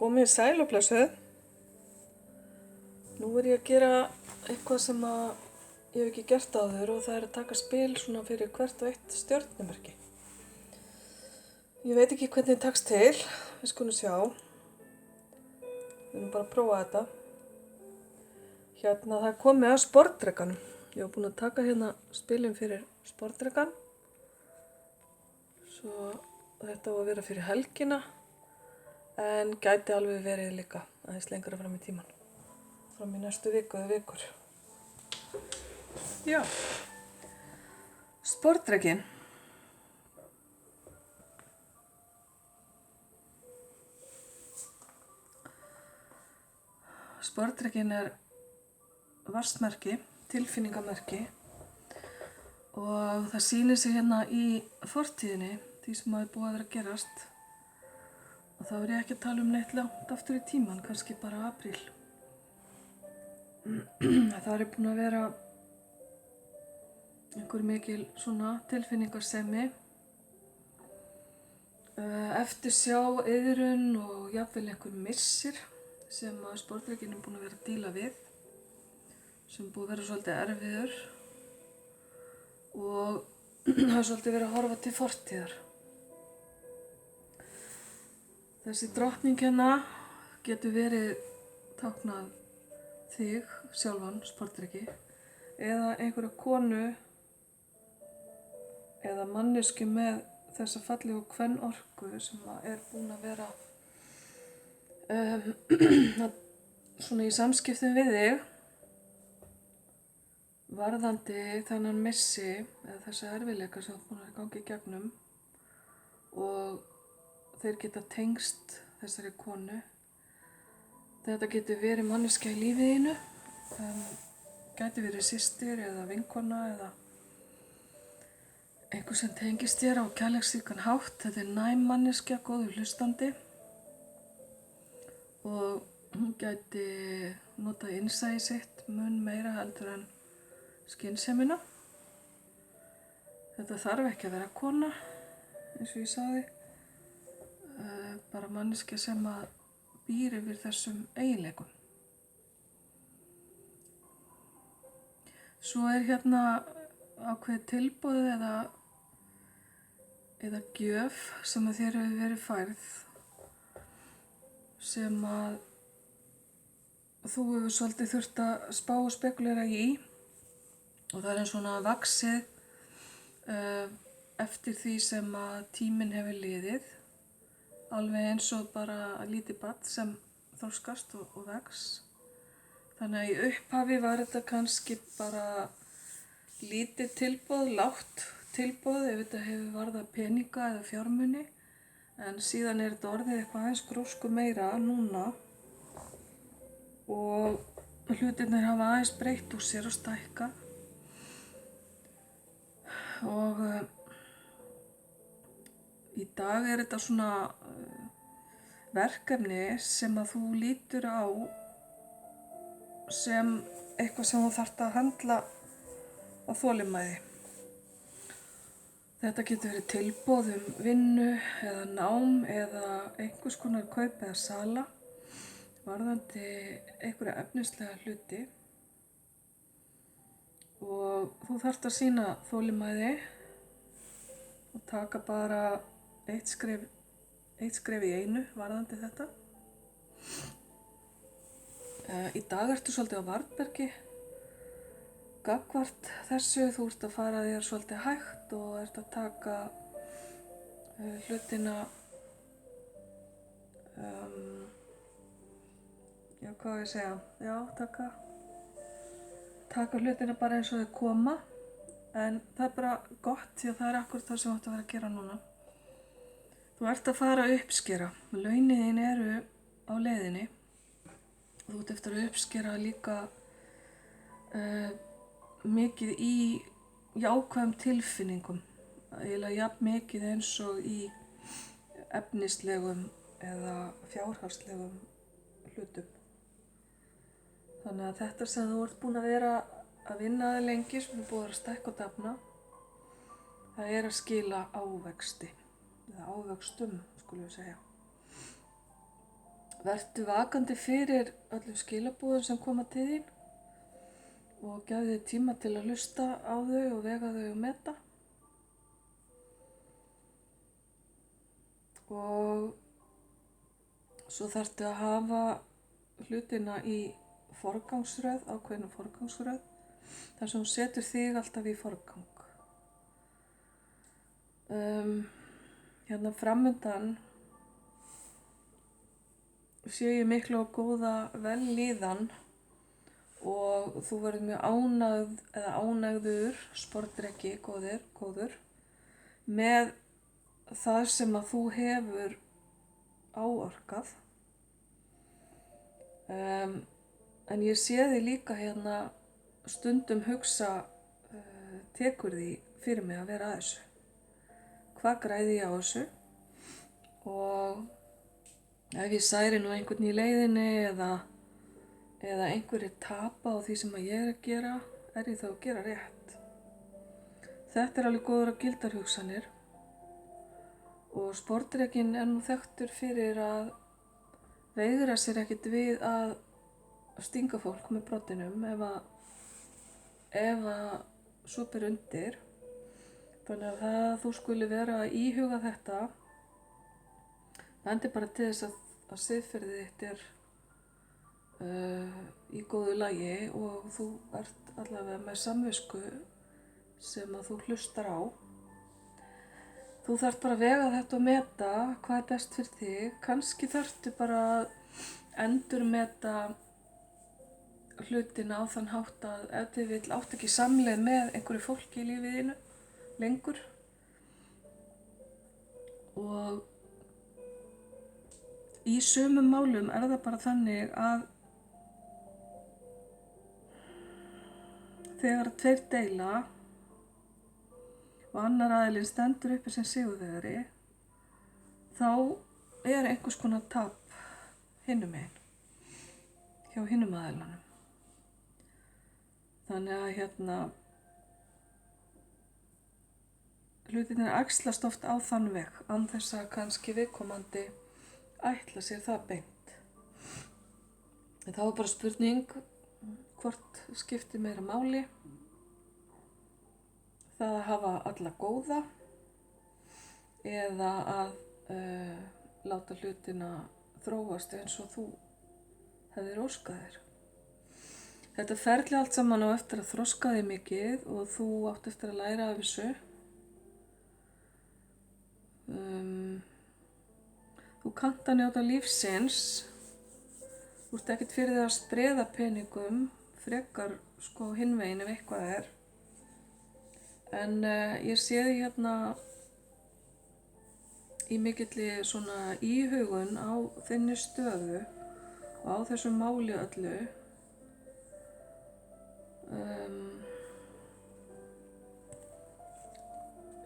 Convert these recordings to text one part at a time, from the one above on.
Komið sæl og blessuð. Nú er ég að gera eitthvað sem ég hef ekki gert áður og það er að taka spil svona fyrir hvert og eitt stjörnumerki. Ég veit ekki hvernig það tekst til, við skulum sjá. Við erum bara að prófa þetta. Hérna það er komið að sportdrekanum. Ég var búin að taka hérna spilin fyrir sportdrekan. Svo þetta var að vera fyrir helgina. En gæti alveg verið líka aðeins lengra fram í tíman. Fram í næstu viku eða vikur. Já. Sportdrekinn. Sportdrekinn er vatnsmerki, tilfinningamerki. Og það sýnir sig hérna í fortíðinni, því sem hafi búið að vera að gerast. Og þá er ég ekki að tala neitt langt aftur í tíman, kannski bara apríl. Það er búin að vera einhver mikil svona tilfinningasemi, eftirsjá, iðrun og jafnvel einhver missir sem sportdrekinn er búin að vera að díla við, sem búið að vera svolítið erfiður og það er svolítið verið að horfa til fortíðar. Þessi drottning hérna getur verið táknað þig, sjálfan, sportdreki, eða einhverja konu eða mannesku með þessa fallegu kvennorku sem er búin að vera svona í samskiptum við þig varðandi þennan missi eða þessa erfiðleika sem þú búin að ganga í gegnum og þeir geta tengst þessari konu. Þetta getur verið manneskja í lífið þínu, gæti verið systir eða vinkona eða einhver sem tengist þér á kærleiksríkan hátt. Þetta er næm manneskja, góður hlustandi og hún gæti notað innsæi sitt mun meira heldur en skynsemina. Þetta þarf ekki að vera kona, eins og ég sagði. Bara manneskja sem býr yfir þessum eiginleikum. Svo er hérna ákveðið tilboð eða gjöf sem þér hefur verið færð sem þú hefur svolítið þurft að spá og spekulera í og það er svona vaxið eftir því sem tíminn hefur liðið. Alveg eins og bara lítið barn sem þroskast og vex. Þannig að í upphafi var þetta kannski bara lítið tilboð, lágt tilboð ef þetta hefur varðað peninga eða fjármuni. En síðan er þetta orðið eitthvað aðeins grósku meira núna. Og hlutirnir hafa aðeins breytt úr sér og stækkað. Og í dag er þetta svona verkefni sem að þú lítur á sem eitthvað sem þú þarft að höndla á þolinmæði. Þetta getur verið tilboð vinnu eða nám eða einhvers konar kaup eða sala varðandi einhverja efnislega hluti og þú þarft að sýna þolinmæði og taka bara eitt skref í einu varðandi þetta. Í dag ertu svolítið á varðbergi. Gagnvart þessu, þú ert að fara þér svolítið hægt og ert að taka hlutina, hvað á ég að segja? Já, taka hlutina bara eins og þeir koma. En það er bara gott því að það er akkurat það sem þú átt að vera að gera núna. Þú ert að fara að uppskera. Launin þín eru á leiðinni. Þú ert eftir að uppskera líka mikið í jákvæðum tilfinningum. Eiginlega jafn mikið eins og í efnislegum eða fjárhagslegum hlutum. Þannig að þetta sem þú ert búin að vera að vinna að lengi, sem er búið að stækka og dafna, það er að skila ávexti. Eða ávöxtum, skulum við segja. vertu vakandi fyrir öllum skilaboðum sem koma til þín og gefðu þér tíma til að hlusta á þau og vega þau og meta. Og svo þarftu að hafa hlutina í forgangsröð, ákveðna forgangsröð, þar sem þú setur þig alltaf í forgang. Hérna framundan sé ég miklu og góða vellíðan og þú verður mjög ánægð eða ánægður, sportdreki, góður, með það sem að þú hefur áorkað. En ég sé þig líka hérna stundum hugsa, tekur því fyrir mig að vera að þessu. Hvað græði ég á þessu? Og ef ég særi nú einhvern í leiðinni eða einhverjir tapa á því sem að ég er að gera, er ég þá að gera rétt? Þetta er alveg góður og gildar hugsanir. Og sportdrekinn er nú þekktur fyrir að veigra sér ekkert við að stinga fólk með broddinum ef að svo ber undir. Þannig að það að þú skuli vera að íhuga þetta bendir bara til þess að siðferðið þitt er í góðu lagi og þú ert allavega með samvisku sem að þú hlustar á. Þú þarft bara að vega þetta og meta hvað er best fyrir þig. Kannski þarftu bara að endurmeta hlutina á þann hátt að ef þið vill átt ekki samleið með einhverju fólki í lífið þínu lengur. Og í sumum málum er það bara þannig að þegar tveir deila og annar aðilinn stendur uppi sem sigurvegari, þá er einhvers konar tap hinum megin, hjá hinum aðilanum. Þannig að hlutirnir axlast oft á þann veg, án þess að kannski viðkomandi ætla sér það beint. En þá er bara spurning hvort skiptir meira máli. Það að hafa alla góða eða að láta hlutina þróast eins og þú hefðir óskað þér. Þetta ferli allt saman á eftir að þroska þig mikið og þú átt eftir að læra af þessu. Þú kannt að njóta lífsins, þú ert ekkert fyrir þig að spreða peningum, frekar sko hinvegin ef eitthvað er. En ég sé því hérna í mikilli svona íhugun á þinni stöðu og á þessu máli öllu.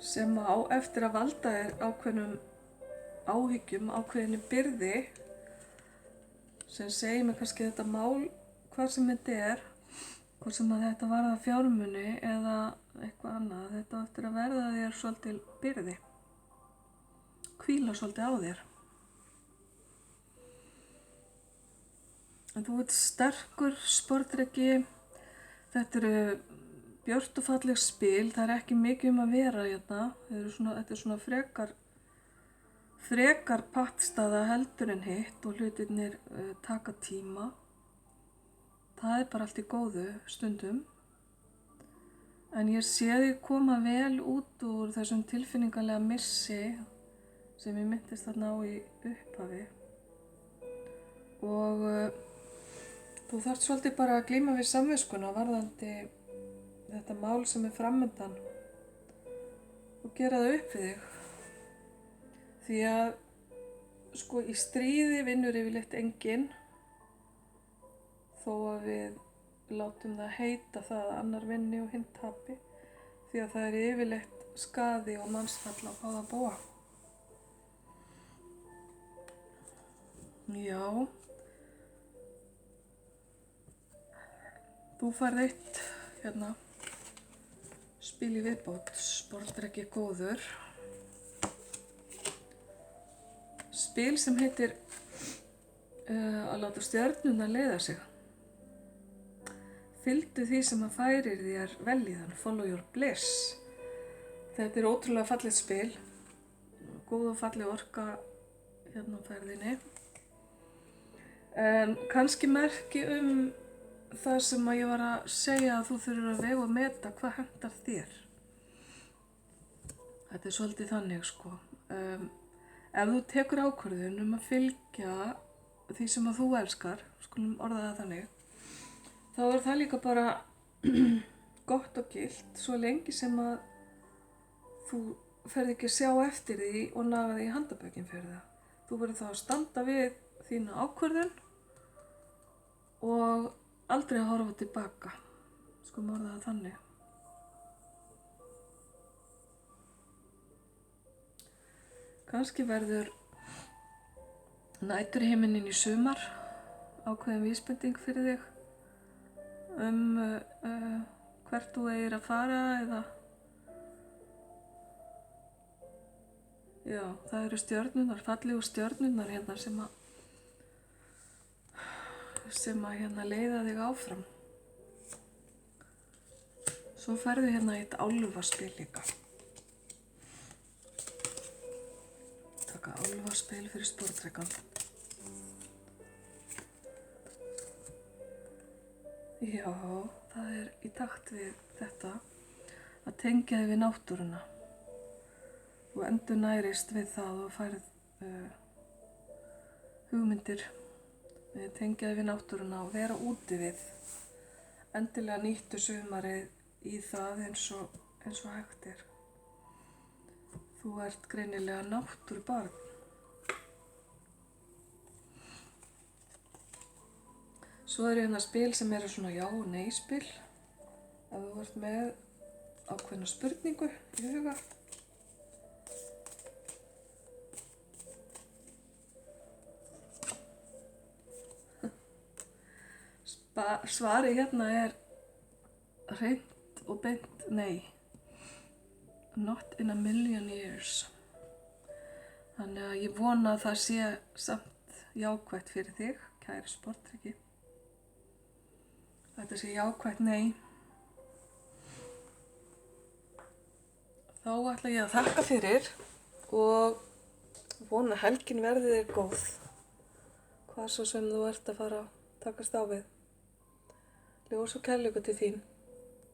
Sem á eftir að valda þér ákveðnum áhyggjum, ákveðinni byrði sem segir mig kannski þetta mál, hvað sem þetta er, hvort sem að þetta varða fjármuni eða eitthvað annað, þetta á eftir að verða þér svolítil byrði, hvíla svolítið á þér. En þú ert sterkur sportdreki, þetta eru björt og falleg spil, það er ekki mikið að vera hérna, þetta er svona frekar pattstaða heldur en hitt og hlutirnir taka tíma. Það er bara allt í góðu stundum. En ég sé þig koma vel út úr þessum tilfinningalega missi sem ég minntist þarna á í upphafi. Og þú þarft svolítið bara að glíma við samviskuna varðandi þetta mál sem er framundan og gera það upp við þig. Því að sko í stríði vinnur yfirleitt enginn þó að við látum það heita það að annar vinni og hinn tapi því að það er yfirleitt skaði og mannsfall á báða bóga. Já. Þú færð eitt hérna spil í viðbót, sportdreki góður. Spil sem heitir að láta stjörnuna leiða sig. Fylgdu því sem að færir þér velíðan, follow your bliss. Þetta er ótrúlega fallegt spil, góð og falleg orka hérna á ferðinni. En kannski merki það sem að ég var að segja, að þú þurfir að vega og meta hvað hentar þér. Þetta er svolítið þannig sko. Ef þú tekur ákvörðun að fylgja því sem að þú elskar, skulum orða það þannig, þá er það líka bara gott og gilt svo lengi sem að þú ferð ekki að sjá eftir því og naga því í handabökin fyrir það. Þú verður þá að standa við þína ákvörðun og aldrei að horfa tilbaka. Skulum orða það þannig. Kannski verður næturhiminninn í sumar ákveðin vísbending fyrir þig hvert þú eigir að fara eða já, það eru stjörnurnar, fallegu stjörnurnar hérna sem að hérna leiða þig áfram. Svo ferðu hérna í eitt álfaspil líka. Taka álfaspil fyrir sportdrekan. Já, það er í takt við þetta að tengja þig við náttúruna. Þú endurnærist við það og færð hugmyndir, tengja þig við náttúruna og vera úti við. Endilega nýttu sumarið í það eins og hægt er. Þú ert greinilega náttúrubarn. Svo eru hérna spil sem eru svona já og nei spil. Ef þú ert með ákveðna spurningu í huga. Svarið hérna er hreint og beint nei. Not in a million years. Þannig að ég vona að það sé samt jákvætt fyrir þig, kæri sportdreki. Þetta sé jákvætt nei. Þá ætla ég að þakka fyrir og vona helgin verði þér góð. Hvað svo sem þú ert að fara að takast á við. Ljós og kærleikur til þín.